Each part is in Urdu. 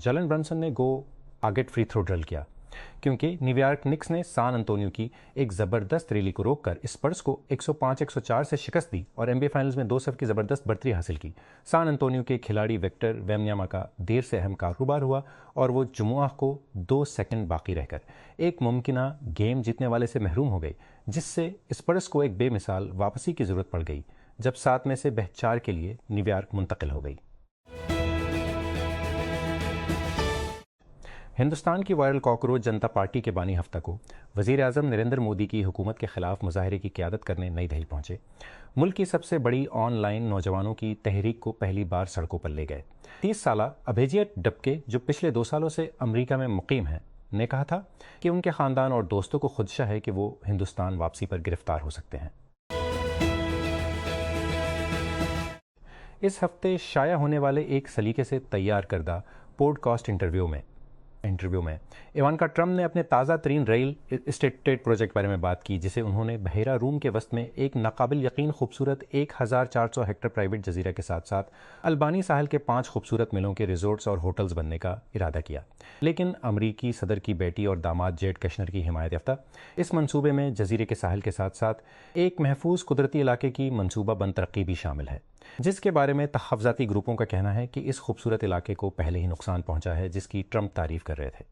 جیلن برنسن نے گو آگٹ فری تھرو ڈرل کیا کیونکہ نیو یارک نکس نے سان انطونیو کی ایک زبردست ریلی کو روک کر اسپرس کو 105-104 سے شکست دی اور NBA فائنلز میں 2-0 کی زبردست برتری حاصل کی۔ سان انطونیو کے کھلاڑی وکٹر ویمنیاما کا دیر سے اہم کاروبار ہوا اور وہ جمعہ کو 2 سیکنڈ باقی رہ کر ایک ممکنہ گیم جیتنے والے سے محروم ہو گئی، جس سے اسپرس کو ایک بے مثال واپسی کی ضرورت پڑ گئی جب 7 میں سے بہت 4 کے لیے نیو یارک منتقل ہو گئی۔ ہندوستان کی وائرل کاکروچ جنتا پارٹی کے بانی ہفتہ کو وزیر اعظم نریندر مودی کی حکومت کے خلاف مظاہرے کی قیادت کرنے نئی دہلی پہنچے۔ ملک کی سب سے بڑی آن لائن نوجوانوں کی تحریک کو پہلی بار سڑکوں پر لے گئے۔ 30 سالہ ابھیجیت ڈبکے جو پچھلے 2 سالوں سے امریکہ میں مقیم ہیں نے کہا تھا کہ ان کے خاندان اور دوستوں کو خدشہ ہے کہ وہ ہندوستان واپسی پر گرفتار ہو سکتے ہیں۔ اس ہفتے شائع ہونے والے ایک سلیقے سے تیار کردہ پوڈ کاسٹ انٹرویو میں ایوانکا ٹرمپ نے اپنے تازہ ترین ریل اسٹیٹ پروجیکٹ بارے میں بات کی، جسے انہوں نے بحیرہ روم کے وسط میں ایک ناقابل یقین خوبصورت 1400 ہیکٹر پرائیویٹ جزیرہ کے ساتھ ساتھ البانی ساحل کے 5 خوبصورت ملوں کے ریزورٹس اور ہوٹلز بننے کا ارادہ کیا۔ لیکن امریکی صدر کی بیٹی اور داماد جیڈ کشنر کی حمایت یافتہ اس منصوبے میں جزیرے کے ساحل کے ساتھ ساتھ ایک محفوظ قدرتی علاقے کی منصوبہ بند ترقی بھی شامل ہے، جس کے بارے میں تحفظاتی گروپوں کا کہنا ہے کہ اس خوبصورت علاقے کو پہلے ہی نقصان پہنچا ہے، جس کی ٹرمپ تعریف کر رہے تھے۔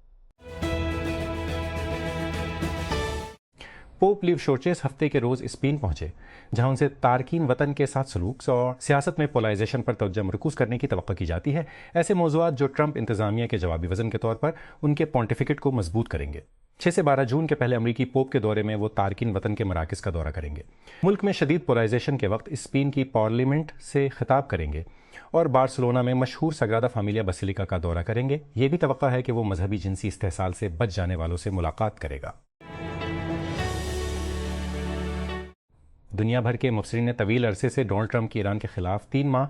پوپ لیو شورچے اس ہفتے کے روز اسپین پہنچے، جہاں ان سے تارکین وطن کے ساتھ سلوک اور سیاست میں پولائزیشن پر توجہ مرکوز کرنے کی توقع کی جاتی ہے، ایسے موضوعات جو ٹرمپ انتظامیہ کے جوابی وزن کے طور پر ان کے پونٹیفکیٹ کو مضبوط کریں گے۔ 6 سے 12 جون کے پہلے امریکی پوپ کے دورے میں وہ تارکین وطن کے مراکز کا دورہ کریں گے۔ ملک میں شدید پولائزیشن کے وقت اسپین کی پارلیمنٹ سے خطاب کریں گے اور بارسلونا میں مشہور سگرادا فامیلیا بسیلیکا کا دورہ کریں گے۔ یہ بھی توقع ہے کہ وہ مذہبی جنسی استحصال سے بچ جانے والوں سے ملاقات کرے گا۔ دنیا بھر کے مبصرین نے طویل عرصے سے ڈونلڈ ٹرمپ کی ایران کے خلاف 3 ماہ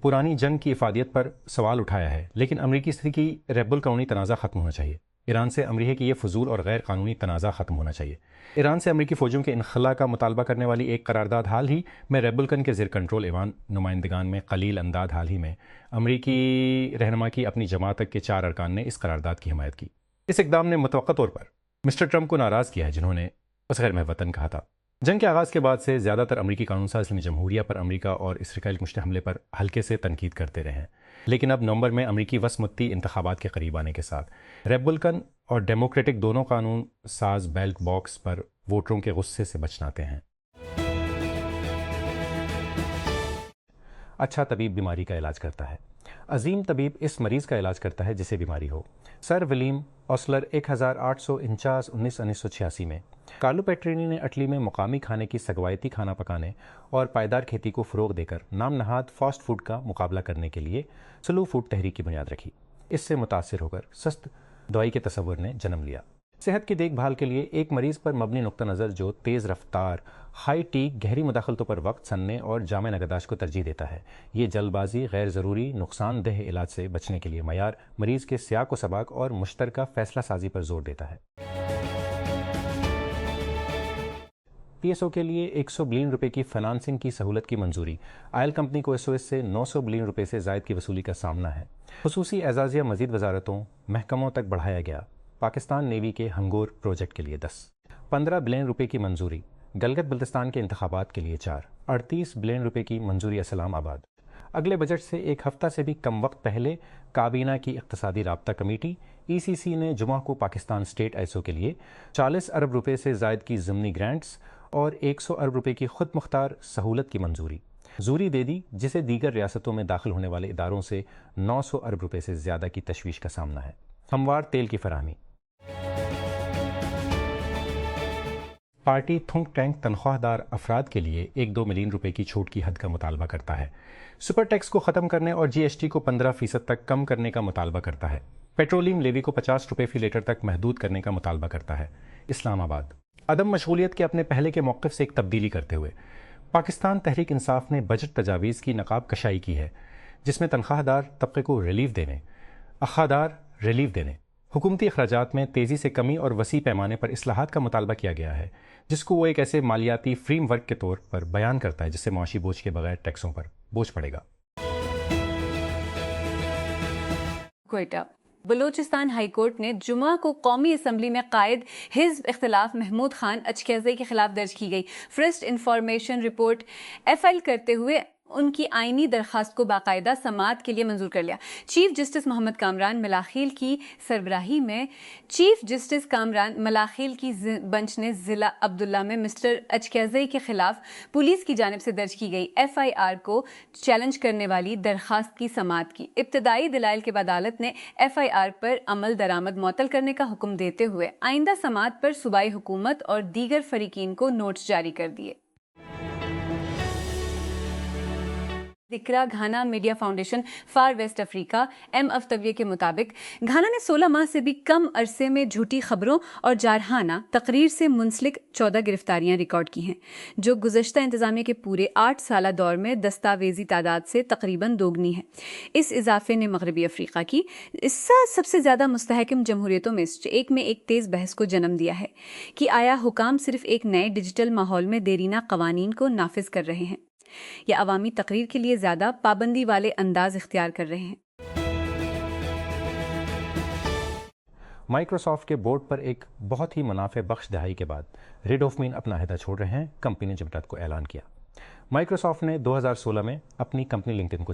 پرانی جنگ کی افادیت پر سوال اٹھایا ہے، لیکن امریکی صدر کی ریب القانونی تنازع ختم ہونا چاہیے۔ ایران سے امریکہ کی یہ فضول اور غیر قانونی تنازع ختم ہونا چاہیے۔ ایران سے امریکی فوجوں کے انخلاء کا مطالبہ کرنے والی ایک قرارداد حال ہی میں ریب الکن کے زیر کنٹرول ایوان نمائندگان میں قلیل انداد حال ہی میں امریکی رہنما کی اپنی جماعت تک کے 4 ارکان نے اس قرارداد کی حمایت کی۔ اس اقدام نے متوقع طور پر مسٹر ٹرمپ کو ناراض کیا ہے، جنہوں نے اس غیر محو وطن کہا تھا۔ جنگ کے آغاز کے بعد سے زیادہ تر امریکی قانون ساز اسلامی جمہوریہ پر امریکہ اور اسرائیل کے مشترکہ حملے پر ہلکے سے تنقید کرتے رہے ہیں، لیکن اب نومبر میں امریکی وسمتی انتخابات کے قریب آنے کے ساتھ ریپبلکن اور ڈیموکریٹک دونوں قانون ساز بیلٹ باکس پر ووٹروں کے غصے سے بچناتے ہیں۔ اچھا طبیب بیماری کا علاج کرتا ہے۔ عظیم طبیب اس مریض کا علاج کرتا ہے جسے بیماری ہو۔ سر ولیم اوسلر 1849 1986 میں کارلو پیٹرینی نے اٹلی میں مقامی کھانے کی سگوایتی کھانا پکانے اور پائیدار کھیتی کو فروغ دے کر نام نہاد فاسٹ فوڈ کا مقابلہ کرنے کے لیے سلو فوڈ تحریک کی بنیاد رکھی۔ اس سے متاثر ہو کر سست دوائی کے تصور نے جنم لیا۔ صحت کی دیکھ بھال کے لیے ایک مریض پر مبنی نقطہ نظر جو تیز رفتار، ہائی ٹیک، گہری مداخلتوں پر وقت سننے اور جامع نگہداشت کو ترجیح دیتا ہے۔ یہ جلد بازی، غیر ضروری، نقصان دہ علاج سے بچنے کے لیے معیار، مریض کے سیاق و سباق اور مشترکہ فیصلہ سازی پر زور دیتا ہے۔ پی ایس او کے لیے 100 بلین روپے کی فنانسنگ کی سہولت کی منظوری۔ آئل کمپنی کو ایس او ایس سے 900 بلین روپے سے زائد کی وصولی کا سامنا ہے۔ خصوصی اعزازیہ مزید وزارتوں، محکموں تک بڑھایا گیا۔ پاکستان نیوی کے ہنگور پروجیکٹ کے لیے 10، 15 بلین روپے کی منظوری۔ گلگت بلتستان کے انتخابات کے لیے 4، 38 بلین روپے کی منظوری اسلام آباد۔ اگلے بجٹ سے ایک ہفتہ سے بھی کم وقت پہلے کابینہ کی اقتصادی رابطہ کمیٹی ای سی سی نے جمعہ کو پاکستان اسٹیٹ ایس او کے لیے 40 ارب روپے سے زائد کی ضمنی گرانٹس اور 100 ارب روپے کی خود مختار سہولت کی منظوری دے دی، جسے دیگر ریاستوں میں داخل ہونے والے اداروں سے 900 ارب روپے سے زیادہ کی تشویش کا سامنا ہے۔ ہموار تیل کی فراہمی۔ پارٹی تھنک ٹینک تنخواہ دار افراد کے لیے 1-2 ملین روپے کی چھوٹ کی حد کا مطالبہ کرتا ہے۔ سپر ٹیکس کو ختم کرنے اور جی ایس ٹی کو 15% تک کم کرنے کا مطالبہ کرتا ہے۔ پیٹرولیم لیوی کو 50 روپے فی لیٹر تک محدود کرنے کا مطالبہ کرتا ہے۔ اسلام آباد۔ عدم مشغولیت کے اپنے پہلے کے موقف سے ایک تبدیلی کرتے ہوئے پاکستان تحریک انصاف نے بجٹ تجاویز کی نقاب کشائی کی ہے، جس میں تنخواہ دار طبقے کو ریلیف دینے، حکومتی اخراجات میں تیزی سے کمی اور وسیع پیمانے پر اصلاحات کا مطالبہ کیا گیا ہے، جس کو وہ ایک ایسے مالیاتی فریم ورک کے طور پر بیان کرتا ہے جس سے معاشی بوجھ کے بغیر ٹیکسوں پر بوجھ پڑے گا۔ کوئٹہ۔ بلوچستان ہائی کورٹ نے جمعہ کو قومی اسمبلی میں قائد حزب اختلاف محمود خان اچکیزئی کے خلاف درج کی گئی فرسٹ انفارمیشن رپورٹ FL کرتے ہوئے ان کی آئینی درخواست کو باقاعدہ سماعت کے لیے منظور کر لیا۔ چیف جسٹس محمد کامران ملاخیل کی سربراہی میں چیف جسٹس کامران ملاخیل کی بنچ نے ضلع عبداللہ میں مسٹر اچکیزئی کے خلاف پولیس کی جانب سے درج کی گئی FIR کو چیلنج کرنے والی درخواست کی سماعت کی۔ ابتدائی دلائل کے بعد عدالت نے FIR پر عمل درآمد معطل کرنے کا حکم دیتے ہوئے آئندہ سماعت پر صوبائی حکومت اور دیگر فریقین کو نوٹس جاری کر دیے۔ ذکرہ Ghana media foundation for West Africa MFW کے مطابق گھانا نے 16 ماہ سے بھی کم عرصے میں جھوٹی خبروں اور جارحانہ تقریر سے منسلک 14 گرفتاریاں ریکارڈ کی ہیں، جو گزشتہ انتظامیہ کے پورے 8 سالہ دور میں دستاویزی تعداد سے تقریباً دوگنی ہے۔ اس اضافے نے مغربی افریقہ کی سب سے زیادہ مستحکم جمہوریتوں میں سے ایک تیز بحث کو جنم دیا ہے کہ آیا حکام صرف ایک نئے ڈیجیٹل ماحول میں دیرینہ قوانین کو نافذ کر رہے ہیں یا عوامی تقریر کے لیے زیادہ پابندی والے انداز اختیار کر رہے ہیں۔ مائیکروسافٹ کے بورڈ پر ایک بہت ہی منافع بخش دہائی کے بعد ریڈ ہوفمین اپنا عہدہ چھوڑ رہے ہیں، کمپنی نے جمعرات کو اعلان کیا۔ مائیکروسافٹ نے 2016 میں اپنی کمپنی لنکڈ ان کو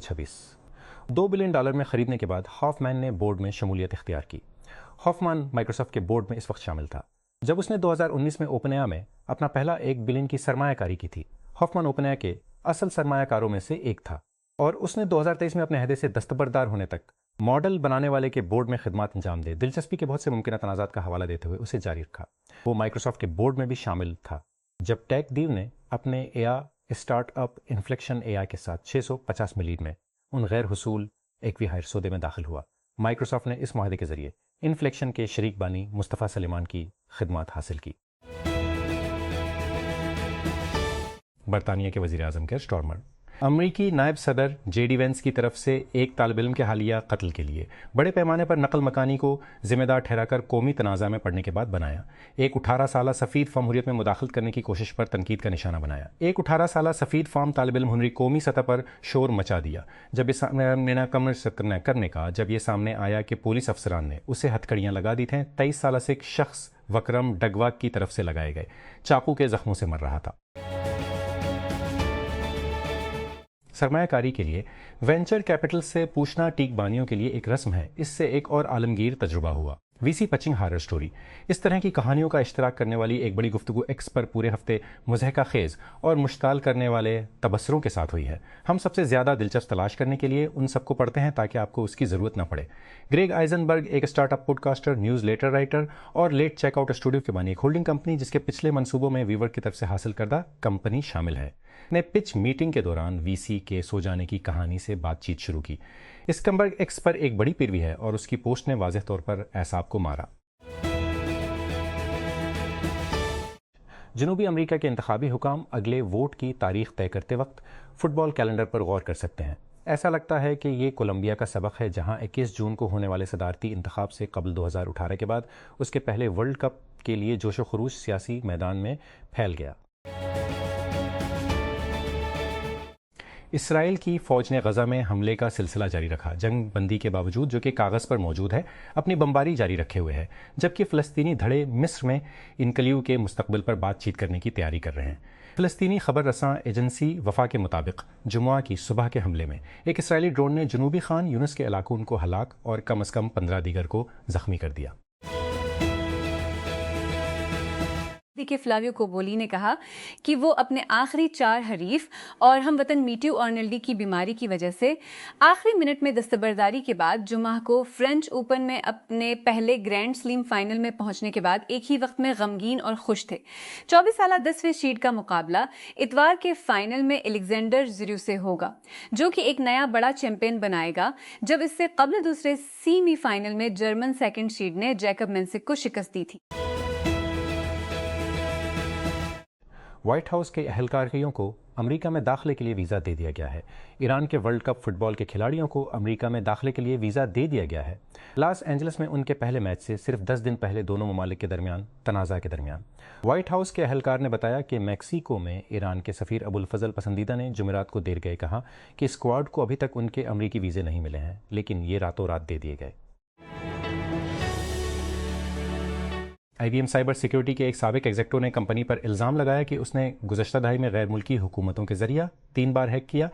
$2 بلین میں خریدنے کے بعد ہافمین نے بورڈ میں شمولیت اختیار کی۔ ہافمان مائیکروسافٹ کے بورڈ میں اس وقت شامل تھا جب اس نے 2019 میں اوپن اے میں اپنا پہلا $1 بلین کی سرمایہ کاری کی تھی۔ ہافمان اوپن اے کے اصل سرمایہ کاروں میں سے ایک تھا اور اس نے 2023 میں اپنے عہدے سے دستبردار ہونے تک ماڈل بنانے والے کے بورڈ میں خدمات انجام دے دلچسپی کے بہت سے ممکنہ تنازعات کا حوالہ دیتے ہوئے اسے جاری رکھا۔ وہ مائیکروسافٹ کے بورڈ میں بھی شامل تھا جب ٹیک دیو نے اپنے اسٹارٹ اپ انفلیکشن AI کے ساتھ 650 ملین میں ان غیر حصول ایکوی ہائر سودے میں داخل ہوا۔ مائیکروسافٹ نے اس معاہدے کے ذریعے انفلیکشن کے شریک بانی مصطفیٰ سلیمان کی خدمات حاصل کی۔ برطانیہ کے وزیر اعظم کیئر سٹارمر امریکی نائب صدر JD وینس کی طرف سے ایک طالب علم کے حالیہ قتل کے لیے بڑے پیمانے پر نقل مکانی کو ذمہ دار ٹھہرا کر قومی تنازع میں پڑنے کے بعد بنایا۔ ایک 18 سالہ سفید فارم حریت میں مداخلت کرنے کی کوشش پر تنقید کا نشانہ بنایا۔ ایک 18 سالہ سفید فارم طالب علم ہنری قومی سطح پر شور مچا دیا جب یہ سامنے آیا کہ پولیس افسران نے اسے ہتھکڑیاں لگا دی تھیں۔ 23 سالہ سے ایک شخص وکرم ڈگواک کی طرف سے لگائے گئے چاقو کے زخموں سے مر رہا تھا۔ سرمایہ کاری کے لیے وینچر کیپٹل سے پوچھنا ٹیک بانیوں کے لیے ایک رسم ہے۔ اس سے ایک اور عالمگیر تجربہ ہوا۔ VC پچنگ ہارر سٹوری اس طرح کی کہانیوں کا اشتراک کرنے والی ایک بڑی گفتگو X پر پورے ہفتے مضحکہ خیز اور مشتعل کرنے والے تبصروں کے ساتھ ہوئی ہے۔ ہم سب سے زیادہ دلچسپ تلاش کرنے کے لیے ان سب کو پڑھتے ہیں تاکہ آپ کو اس کی ضرورت نہ پڑے۔ گریگ آئزنبرگ ایک startup podcaster, newsletter writer اور لیٹ چیک آؤٹ اسٹوڈیو کے بانی ایک ہولڈنگ کمپنی جس کے پچھلے منصوبوں میں ویور کی طرف سے حاصل کردہ کمپنی شامل ہے، نے پچ میٹنگ کے دوران VC کے سو جانے کی کہانی سے بات چیت شروع کی۔ اسکمبرگ X پر ایک بڑی پیروی ہے اور اس کی پوسٹ نے واضح طور پر اعصاب کو مارا۔ جنوبی امریکہ کے انتخابی حکام اگلے ووٹ کی تاریخ طے کرتے وقت فٹ بال کیلنڈر پر غور کر سکتے ہیں۔ ایسا لگتا ہے کہ یہ کولمبیا کا سبق ہے جہاں 21 جون کو ہونے والے صدارتی انتخاب سے قبل 2018 کے بعد اس کے پہلے ورلڈ کپ کے لیے جوش و خروش سیاسی میدان میں پھیل گیا۔ اسرائیل کی فوج نے غزہ میں حملے کا سلسلہ جاری رکھا، جنگ بندی کے باوجود جو کہ کاغذ پر موجود ہے، اپنی بمباری جاری رکھے ہوئے ہے، جبکہ فلسطینی دھڑے مصر میں انکلیو کے مستقبل پر بات چیت کرنے کی تیاری کر رہے ہیں۔ فلسطینی خبر رساں ایجنسی وفا کے مطابق جمعہ کی صبح کے حملے میں ایک اسرائیلی ڈرون نے جنوبی خان یونس کے علاقوں کو ہلاک اور کم از کم 15 دیگر کو زخمی کر دیا۔ کے فلاویو کوبولی نے کہا کہ وہ اپنے آخری 4 حریف اور ہم وطن میٹیو آرنلڈی کی بیماری کی وجہ سے آخری منٹ میں دستبرداری کے بعد جمعہ کو فرینچ اوپن میں اپنے پہلے گرینڈ سلیم فائنل میں پہنچنے کے بعد ایک ہی وقت میں غمگین اور خوش تھے۔ 24 سالہ 10ویں سیڈ کا مقابلہ اتوار کے فائنل میں الیگزینڈر زیریو سے ہوگا، جو کہ ایک نیا بڑا چیمپئن بنائے گا، جب اس سے قبل دوسرے سیمی فائنل میں جرمن سیکنڈ سیڈ نے جیکب مینسک کو شکست دی تھی۔ وائٹ ہاؤس کے اہلکاریوں کو امریکہ میں داخلے کے لیے ویزا دے دیا گیا ہے۔ ایران کے ورلڈ کپ فٹ بال کے کھلاڑیوں کو امریکہ میں داخلے کے لیے ویزا دے دیا گیا ہے۔ لاس اینجلس میں ان کے پہلے میچ سے صرف 10 دن پہلے دونوں ممالک کے درمیان تنازع کے درمیان وائٹ ہاؤس کے اہلکار نے بتایا کہ میکسیکو میں ایران کے سفیر ابوالفضل پسندیدہ نے جمعرات کو دیر گئے کہا کہ اسکواڈ کو ابھی تک ان کے امریکی ویزے نہیں ملے ہیں، لیکن یہ راتوں رات دے دیے گئے۔ IBM سائبر سیکیورٹی کے ایک سابق ایگزیکٹو نے کمپنی پر الزام لگایا کہ اس نے گزشتہ دہائی میں غیر ملکی حکومتوں کے ذریعہ 3 بار ہیک کیا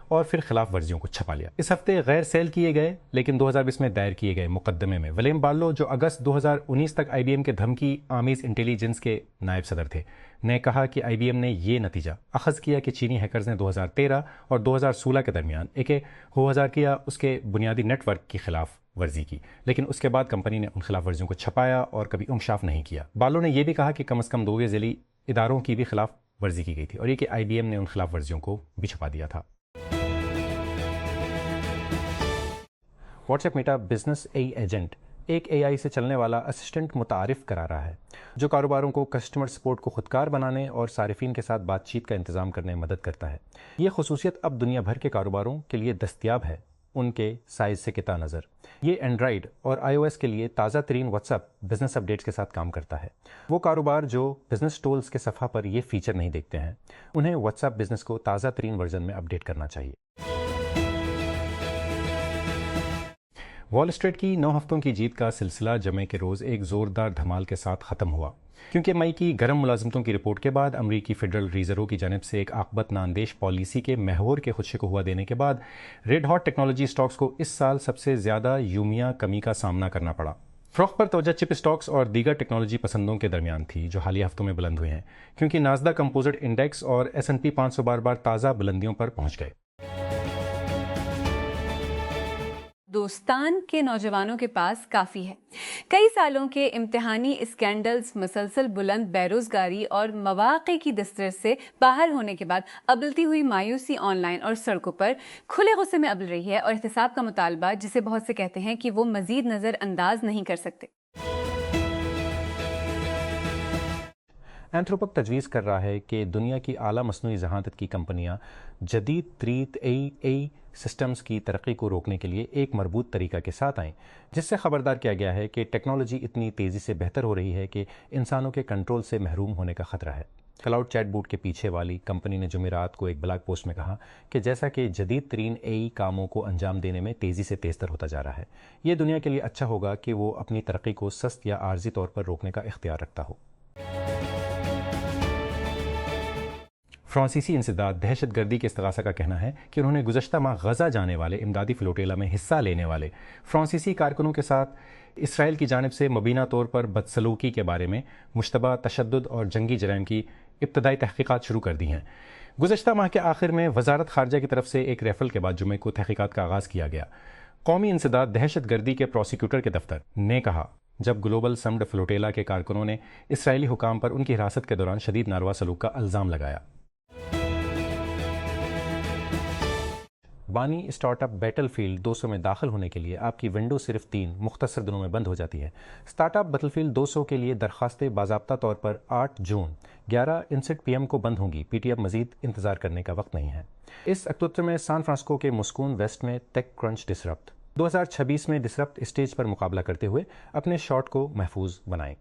اور پھر خلاف ورزیوں کو چھپا لیا۔ اس ہفتے غیر سیل کیے گئے لیکن 2020 میں دائر کیے گئے مقدمے میں ولیم بارلو، جو اگست 2019 تک IBM کے دھمکی آمیز انٹیلیجنس کے نائب صدر تھے، نے کہا کہ IBM نے یہ نتیجہ اخذ کیا کہ چینی ہیکرز نے 2013 اور 2016 کے درمیان اس کے بنیادی نیٹ ورک کی خلاف ورزی کی، لیکن اس کے بعد کمپنی نے ان خلاف ورزیوں کو چھپایا اور کبھی انکشاف نہیں کیا۔ بارلو نے یہ بھی کہا کہ کم از کم 2 ذیلی اداروں کی بھی خلاف ورزی کی گئی تھی اور یہ کہ IBM نے ان خلاف ورزیوں کو بھی چھپا دیا تھا۔ What's app meta business agent ایک AI سے چلنے والا اسسٹنٹ متعارف کرا رہا ہے جو کاروباروں کو کسٹمر سپورٹ کو خودکار بنانے اور صارفین کے ساتھ بات چیت کا انتظام کرنے میں مدد کرتا ہے۔ یہ خصوصیت اب دنیا بھر کے کاروباروں کے لیے دستیاب ہے، ان کے سائز سے قطع نظر۔ یہ اینڈرائیڈ اور iOS کے لیے تازہ ترین واٹس ایپ بزنس اپڈیٹس کے ساتھ کام کرتا ہے۔ وہ کاروبار جو بزنس ٹولز کے صفحہ پر یہ فیچر نہیں دیکھتے ہیں، انہیں واٹس ایپ بزنس کو تازہ ترین ورژن میں اپڈیٹ کرنا چاہیے۔ وال اسٹریٹ کی 9 ہفتوں کی جیت کا سلسلہ جمعے کے روز ایک زوردار دھمال کے ساتھ ختم ہوا، کیونکہ مئی کی گرم ملازمتوں کی رپورٹ کے بعد امریکی فیڈرل ریزرو کی جانب سے ایک عاقبت ناندیش پالیسی کے محور کے خدشے کو ہوا دینے کے بعد ریڈ ہاٹ ٹیکنالوجی اسٹاکس کو اس سال سب سے زیادہ یومیہ کمی کا سامنا کرنا پڑا۔ فروخت پر توجہ چپ اسٹاکس اور دیگر ٹیکنالوجی پسندوں کے درمیان تھی جو حالیہ ہفتوں میں بلند ہوئے ہیں، کیونکہ ناسدق کمپوزٹ انڈیکس اور S&P 500 بار بار تازہ بلندیوں پر پہنچ گئے۔ دوستان کے نوجوانوں کے پاس کافی ہے۔ کئی سالوں کے امتحانی اسکینڈلز، مسلسل بلند بیروزگاری اور مواقع کی دسترس سے باہر ہونے کے بعد ابلتی ہوئی مایوسی آن لائن اور سڑکوں پر کھلے غصے میں ابل رہی ہے، اور احتساب کا مطالبہ جسے بہت سے کہتے ہیں کہ وہ مزید نظر انداز نہیں کر سکتے۔ اینتھروپک تجویز کر رہا ہے کہ دنیا کی اعلیٰ مصنوعی ذہانت کی کمپنیاں جدید ترین AI سسٹمز کی ترقی کو روکنے کے لیے ایک مربوط طریقہ کے ساتھ آئیں، جس سے خبردار کیا گیا ہے کہ ٹیکنالوجی اتنی تیزی سے بہتر ہو رہی ہے کہ انسانوں کے کنٹرول سے محروم ہونے کا خطرہ ہے۔ کلاؤڈ چیٹ بوٹ کے پیچھے والی کمپنی نے جمعرات کو ایک بلاگ پوسٹ میں کہا کہ جیسا کہ جدید ترین AI کاموں کو انجام دینے میں تیزی سے تیز تر ہوتا جا رہا ہے، یہ دنیا کے لیے اچھا ہوگا کہ وہ اپنی ترقی کو سست یا عارضی طور پر روکنے کا اختیار رکھتا ہو۔ فرانسیسی انسداد دہشت گردی کے استغاثہ کا کہنا ہے کہ انہوں نے گزشتہ ماہ غزہ جانے والے امدادی فلوٹیلا میں حصہ لینے والے فرانسیسی کارکنوں کے ساتھ اسرائیل کی جانب سے مبینہ طور پر بدسلوکی کے بارے میں مشتبہ تشدد اور جنگی جرائم کی ابتدائی تحقیقات شروع کر دی ہیں۔ گزشتہ ماہ کے آخر میں وزارت خارجہ کی طرف سے ایک ریفرل کے بعد جمعے کو تحقیقات کا آغاز کیا گیا۔ قومی انسداد دہشت گردی کے پروسیکیوٹر کے دفتر نے کہا جب گلوبل سمڈ فلوٹیلا کے کارکنوں نے اسرائیلی حکام پر ان کی حراست کے دوران شدید ناروا سلوک کا الزام لگایا۔ بانی اسٹارٹ اپ بیٹل فیلڈ 200 میں داخل ہونے کے لیے آپ کی ونڈو صرف 3 مختصر دنوں میں بند ہو جاتی ہے۔ اسٹارٹ اپ بیٹل فیلڈ 200 کے لیے درخواستیں باضابطہ طور پر 8 جون 11:59 PM کو بند ہوں گی۔ PTF مزید انتظار کرنے کا وقت نہیں ہے۔ اس اکتوبر میں سان فرانسسکو کے مسکون ویسٹ میں ٹیک کرنچ ڈسرپٹ 2026 میں ڈسرپٹ اسٹیج پر مقابلہ کرتے ہوئے اپنے شاٹ کو محفوظ بنائیں۔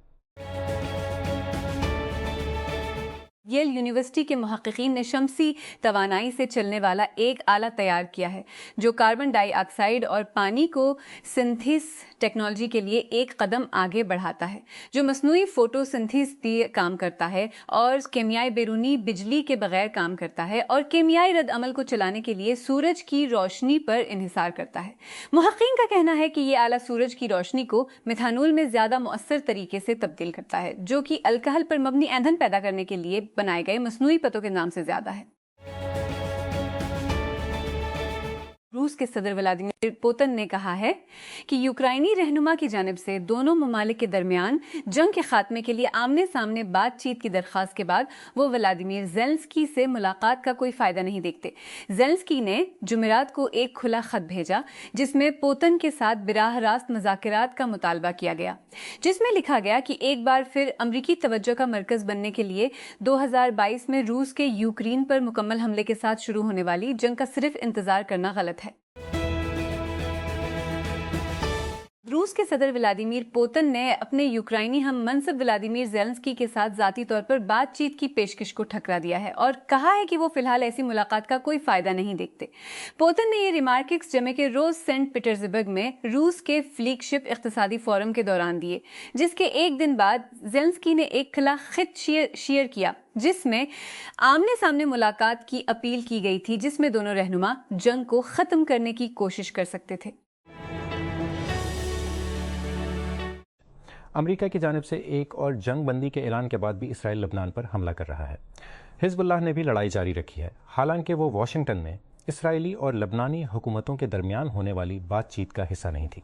ییل یونیورسٹی کے محققین نے شمسی توانائی سے چلنے والا ایک آلہ تیار کیا ہے جو کاربن ڈائی آکسائیڈ اور پانی کو سنتھیس ٹیکنالوجی کے لیے ایک قدم آگے بڑھاتا ہے، جو مصنوعی فوٹو سنتھیس کام کرتا ہے اور کیمیائی بیرونی بجلی کے بغیر کام کرتا ہے اور کیمیائی رد عمل کو چلانے کے لیے سورج کی روشنی پر انحصار کرتا ہے۔ محققین کا کہنا ہے کہ یہ آلہ سورج کی روشنی کو میتھانول میں زیادہ مؤثر طریقے سے تبدیل کرتا ہے، جو کہ الکحل پر مبنی ایندھن پیدا کرنے کے لیے بنائے گئے مصنوعی پتوں کے نام سے زیادہ ہے۔ روس کے صدر ولادیمیر پوتن نے کہا ہے کہ یوکرائنی رہنما کی جانب سے دونوں ممالک کے درمیان جنگ کے خاتمے کے لیے آمنے سامنے بات چیت کی درخواست کے بعد وہ ولادیمیر زیلنسکی سے ملاقات کا کوئی فائدہ نہیں دیکھتے۔ زیلنسکی نے جمعرات کو ایک کھلا خط بھیجا جس میں پوتن کے ساتھ براہ راست مذاکرات کا مطالبہ کیا گیا، جس میں لکھا گیا کہ ایک بار پھر امریکی توجہ کا مرکز بننے کے لیے 2022 میں روس کے یوکرین پر مکمل حملے کے ساتھ شروع ہونے والی جنگ کا صرف انتظار کرنا غلط ہے۔ روس کے صدر ولادیمیر پوتن نے اپنے یوکرائنی ہم منصب ولادیمیر زیلنسکی کے ساتھ ذاتی طور پر بات چیت کی پیشکش کو ٹھکرا دیا ہے اور کہا ہے کہ وہ فی الحال ایسی ملاقات کا کوئی فائدہ نہیں دیکھتے۔ پوتن نے یہ ریمارکس جمعے کے روز سینٹ پیٹرزبرگ میں روس کے فلیگ شپ اقتصادی فورم کے دوران دیے، جس کے ایک دن بعد زیلنسکی نے ایک کھلا خط شیئر کیا جس میں آمنے سامنے ملاقات کی اپیل کی گئی تھی، جس میں دونوں رہنما جنگ کو ختم کرنے کی کوشش کر سکتے تھے۔ امریکہ کی جانب سے ایک اور جنگ بندی کے اعلان کے بعد بھی اسرائیل لبنان پر حملہ کر رہا ہے۔ حزب اللہ نے بھی لڑائی جاری رکھی ہے، حالانکہ وہ واشنگٹن میں اسرائیلی اور لبنانی حکومتوں کے درمیان ہونے والی بات چیت کا حصہ نہیں تھی۔